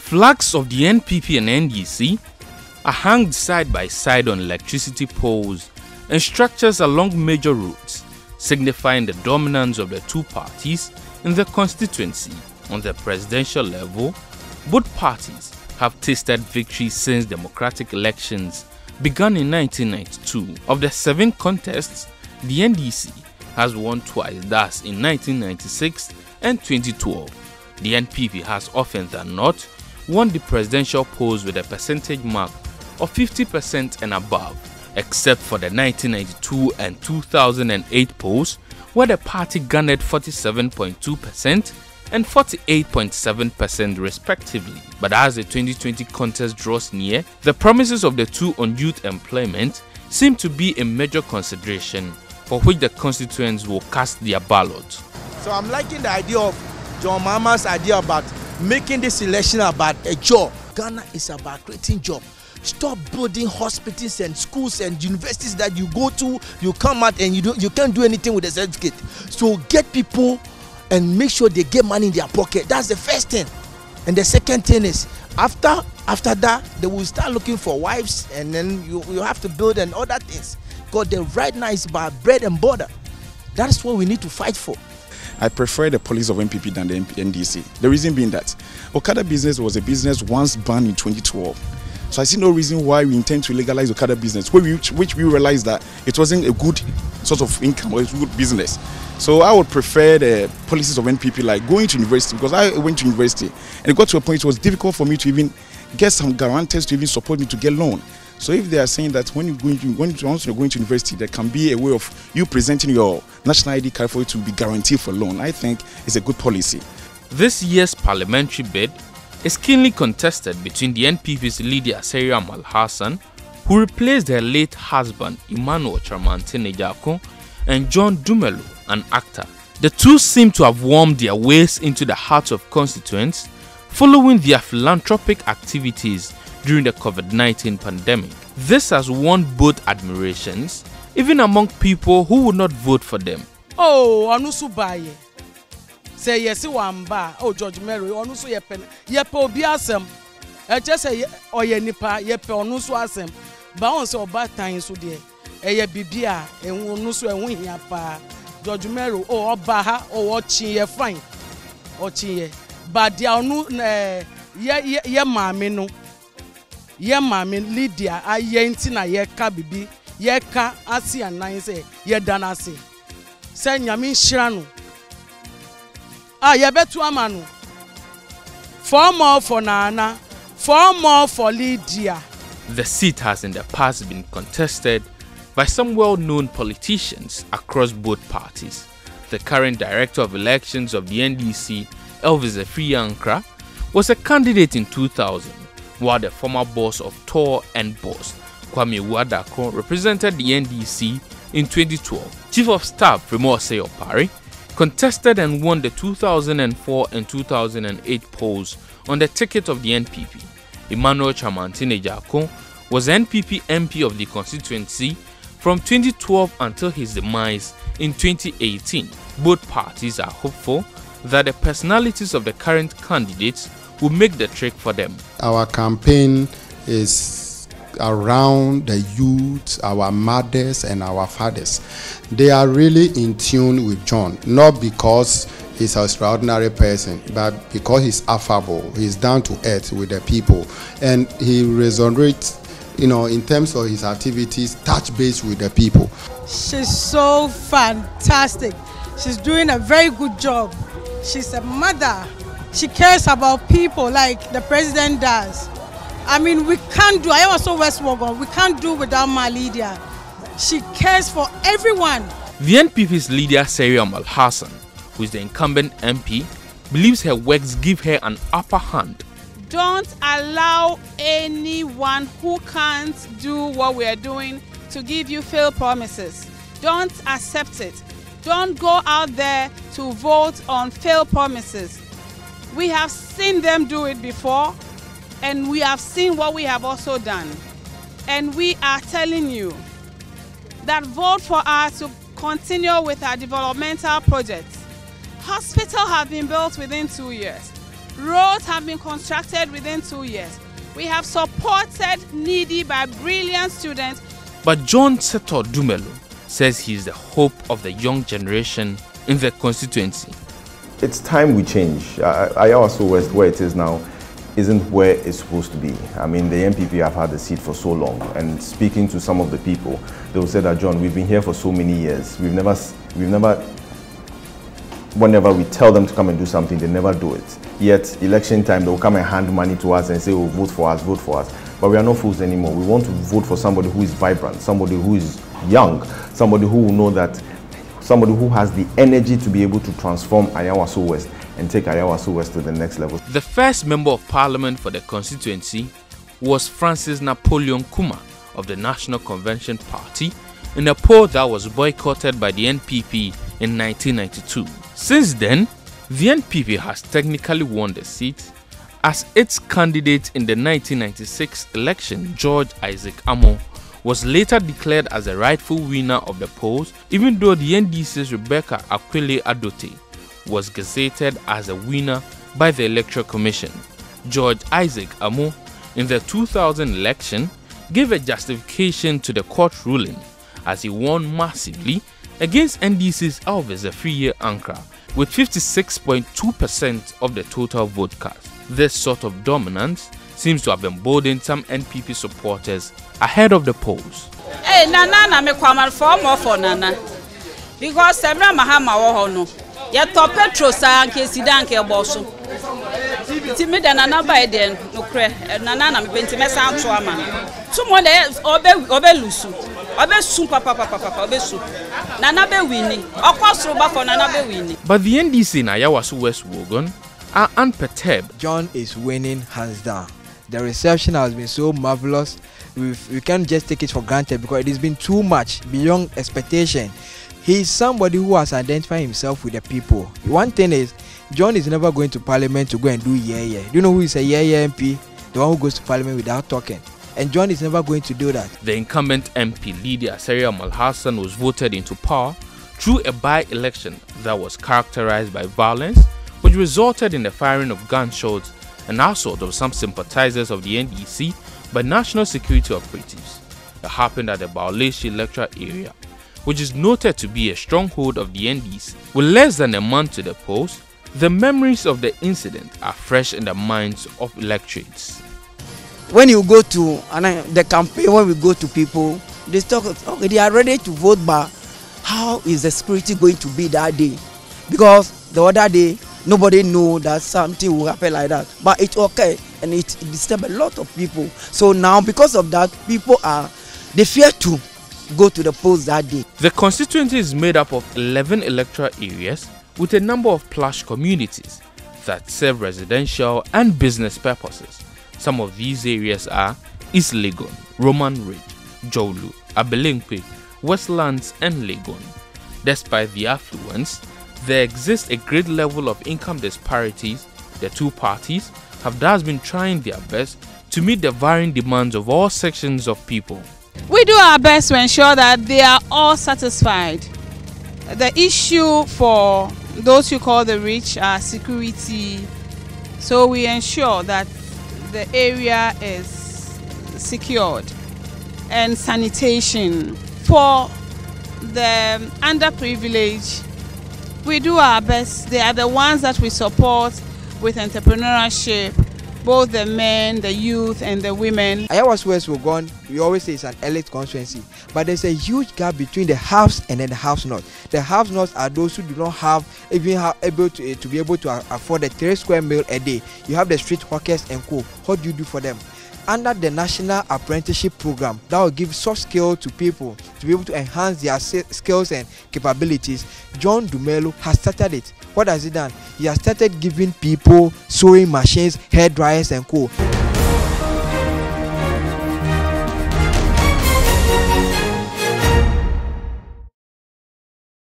Flags of the NPP and NDC are hung side by side on electricity poles and structures along major roads, signifying the dominance of the two parties in the constituency. On the presidential level, both parties have tasted victory since democratic elections began in 1992. Of the 7 contests, the NDC has won twice, thus in 1996 and 2012. The NPP has often than not won the presidential polls with a percentage mark of 50% and above, except for the 1992 and 2008 polls, where the party garnered 47.2% and 48.7% respectively. But as the 2020 contest draws near, the promises of the two on youth employment seem to be a major consideration for which the constituents will cast their ballot. So I'm liking the idea of John Mama's idea about making this election about a job. Ghana is about creating jobs. Stop building hospitals and schools and universities that you go to, you come out and you can't do anything with the certificate. So get people and make sure they get money in their pocket. That's the first thing. And the second thing is after that they will start looking for wives, and then you have to build and other things. Because the right now is about bread and butter. That's what we need to fight for. I prefer the policy of NPP than the NDC. The reason being that Okada business was a business once banned in 2012. So I see no reason why we intend to legalize Okada business, which we realized that it wasn't a good sort of income or a good business. So I would prefer the policies of NPP, like going to university, because I went to university and it got to a point it was difficult for me to even get some guarantors to even support me to get loan. So if they are saying that once you're going to university, there can be a way of you presenting your national ID card for you to be guaranteed for loan, I think it's a good policy. This year's parliamentary bid is keenly contested between the NPP's leader Sarah Malhassan, who replaced her late husband Emmanuel Charmantine-Nejako, and John Dumelo, an actor. The two seem to have wormed their ways into the hearts of constituents following their philanthropic activities during the COVID-19 pandemic. This has won both admirations, even among people who would not vote for them. Oh, Anusu Baye. Say yes, Wamba. Oh, George Mary. Onusu yepen. Yepo biasem. Just say oye nipa yepe onusu asem. Ba on so bad time so there. Eye bibia en onusu en hia pa. George Mary oh oba ha oh ochi ye fine. Ochi ye. But dia onu ye maame no. Ye maame Lydia aye nti na ye ka bibi. Ye ka asi anan say ye danase. Say nyame nhira no. Yebetu amanu. 4 more for Nana, 4 more for Lydia. The seat has in the past been contested by some well-known politicians across both parties. The current director of elections of the NDC, Elvis Efriankra, was a candidate in 2000, while the former boss of Tor and Boss, Kwame Wadako, represented the NDC in 2012. Chief of Staff Remo Osei-Opare contested and won the 2004 and 2008 polls on the ticket of the NPP. Emmanuel Charmantine-Nejako was NPP MP of the constituency from 2012 until his demise in 2018. Both parties are hopeful that the personalities of the current candidates will make the trick for them. Our campaign is around the youth, our mothers and our fathers. They are really in tune with John, not because he's an extraordinary person, but because he's affable, he's down to earth with the people, and he resonates, in terms of his activities, touch base with the people. She's so fantastic. She's doing a very good job. She's a mother. She cares about people like the president does. I mean, we can't do Ayawaso West Wuogon. We can't do without my Lydia. She cares for everyone. The NPP's leader Sarah Malhassan, who is the incumbent MP, believes her works give her an upper hand. Don't allow anyone who can't do what we are doing to give you failed promises. Don't accept it. Don't go out there to vote on failed promises. We have seen them do it before, and we have seen what we have also done. And we are telling you that vote for us to continue with our developmental projects. Hospitals have been built within 2 years. Roads have been constructed within 2 years. We have supported needy by brilliant students. But John Seto Dumelo says he is the hope of the young generation in the constituency. It's time we change. Ayawaso West, where it is now, isn't where it's supposed to be. I mean, the NPP have had the seat for so long, and speaking to some of the people, they will say that, John, we've been here for so many years. Whenever we tell them to come and do something, they never do it. Yet, election time, they will come and hand money to us and say, oh, vote for us, vote for us. But we are not fools anymore. We want to vote for somebody who is vibrant, somebody who is young, somebody who will know that, somebody who has the energy to be able to transform Ayawaso West and take Ayawaso West to the next level. The first member of parliament for the constituency was Francis Napoleon Kuma of the National Convention Party in a poll that was boycotted by the NPP in 1992. Since then, the NPP has technically won the seat, as its candidate in the 1996 election, George Isaac Amo, was later declared as the rightful winner of the polls, even though the NDC's Rebecca Akufo-Addo was gazetted as a winner by the Electoral Commission. George Isaac Amo, in the 2000 election, gave a justification to the court ruling as he won massively against NDC's Elvis Afriye Ankara with 56.2% of the total vote cast. This sort of dominance seems to have emboldened some NPP supporters ahead of the polls. Hey, Nana, me kwamar for Nana. Because Semra Mahama wohono. Ya to Petro sa anke sidanke boso. Timi da Nana by den no kre. Nana na me pentime sa anto ama. Tumo de obe lusu. Obe su papa obe su. Nana be winning. Okosro ba for Nana be winning. But the NDC in Ayawaso West Wuogon are unperturbed. John is winning hands down. The reception has been so marvelous. We can't just take it for granted because it has been too much, beyond expectation. He is somebody who has identified himself with the people. One thing is, John is never going to parliament to go and do yeah. Do you know who is a yeah MP? The one who goes to parliament without talking. And John is never going to do that. The incumbent MP, Lydia Asaria Malhassan, was voted into power through a by-election that was characterized by violence, which resulted in the firing of gunshots and assault of some sympathizers of the NDC by national security operatives. It happened at the Bauleshi electoral area, which is noted to be a stronghold of the NDC. With less than a month to the polls, the memories of the incident are fresh in the minds of electorates. When you go to the campaign, when we go to people, they talk, okay, they are ready to vote, but how is the security going to be that day? Because the other day, nobody knew that something will happen like that. But it's okay, and it disturbs a lot of people. So now, because of that, they fear to go to the polls that day. The constituency is made up of 11 electoral areas with a number of plush communities that serve residential and business purposes. Some of these areas are East Legon, Roman Ridge, Jolu, Abelinkwe, Westlands, and Legon. Despite the affluence, there exists a great level of income disparities. The two parties have thus been trying their best to meet the varying demands of all sections of people. We do our best to ensure that they are all satisfied. The issue for those who call the rich are security. So we ensure that the area is secured, and sanitation. For the underprivileged, we do our best. They are the ones that we support with entrepreneurship, both the men, the youth, and the women. Ayawaso West Wuogon, we always say it's an elite constituency, but there's a huge gap between the haves and then the have-nots. The have-nots are those who do not have able to be able to afford a 3 square meal a day. You have the street hawkers and co. What do you do for them? Under the National Apprenticeship Program, that will give soft skills to people to be able to enhance their skills and capabilities. John Dumelo has started it. What has he done? He has started giving people sewing machines, hair dryers, and co.